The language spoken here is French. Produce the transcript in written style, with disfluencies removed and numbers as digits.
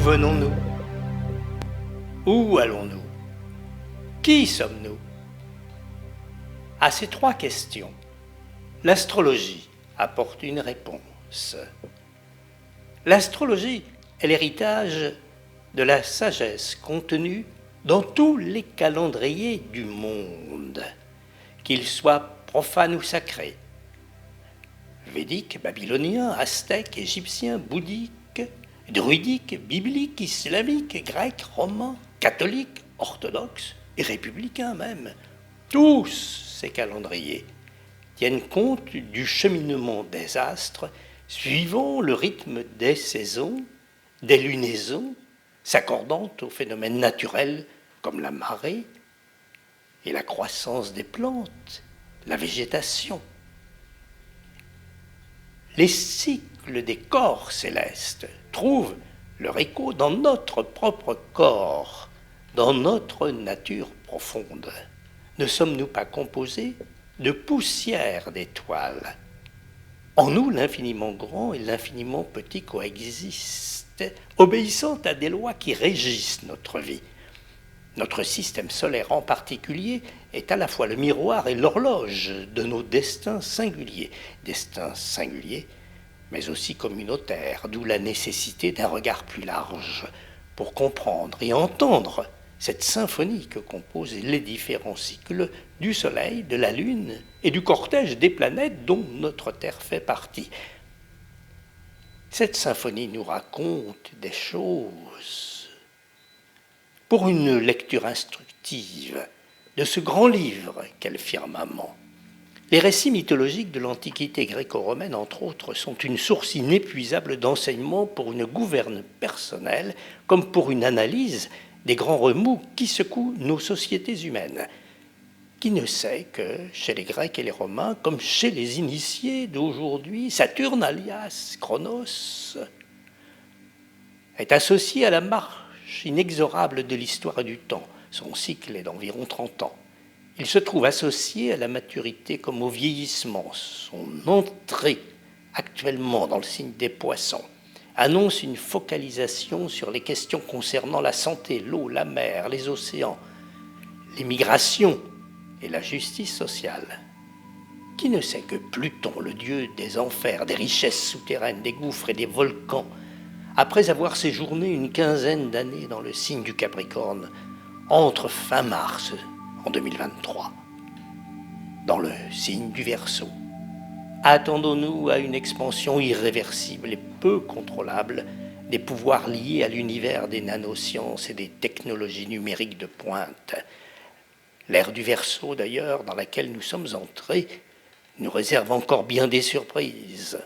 venons-nous? Où allons-nous? Qui sommes-nous? À ces trois questions, l'astrologie apporte une réponse. L'astrologie est l'héritage de la sagesse contenue dans tous les calendriers du monde, qu'ils soient profanes ou sacrés, védiques, babyloniens, aztèques, égyptiens, bouddhiques, druidiques, bibliques, islamiques, grecs, romains, catholiques, orthodoxes et républicains même. Tous ces calendriers tiennent compte du cheminement des astres suivant le rythme des saisons, des lunaisons, s'accordant aux phénomènes naturels comme la marée et la croissance des plantes, la végétation. Les cycles des corps célestes trouvent leur écho dans notre propre corps, dans notre nature profonde. Ne sommes-nous pas composés de poussière d'étoiles? En nous, l'infiniment grand et l'infiniment petit coexistent, obéissant à des lois qui régissent notre vie. Notre système solaire en particulier est à la fois le miroir et l'horloge de nos destins singuliers, mais aussi communautaires, d'où la nécessité d'un regard plus large pour comprendre et entendre cette symphonie que composent les différents cycles du Soleil, de la Lune et du cortège des planètes dont notre Terre fait partie. Cette symphonie nous raconte des choses. Pour une lecture instructive de ce grand livre qu'est le firmament, les récits mythologiques de l'Antiquité gréco-romaine, entre autres, sont une source inépuisable d'enseignements pour une gouverne personnelle comme pour une analyse des grands remous qui secouent nos sociétés humaines. Qui ne sait que chez les Grecs et les Romains, comme chez les initiés d'aujourd'hui, Saturne alias Chronos est associé à la marche inexorable de l'histoire et du temps. Son cycle est d'environ 30 ans. Il se trouve associé à la maturité comme au vieillissement. Son entrée actuellement dans le signe des Poissons annonce une focalisation sur les questions concernant la santé, l'eau, la mer, les océans, les migrations et la justice sociale. Qui ne sait que Pluton, le dieu des enfers, des richesses souterraines, des gouffres et des volcans, après avoir séjourné une quinzaine d'années dans le signe du Capricorne, entre fin mars en 2023 dans le signe du Verseau. Attendons-nous à une expansion irréversible et peu contrôlable des pouvoirs liés à l'univers des nanosciences et des technologies numériques de pointe. L'ère du Verseau, d'ailleurs, dans laquelle nous sommes entrés, nous réserve encore bien des surprises.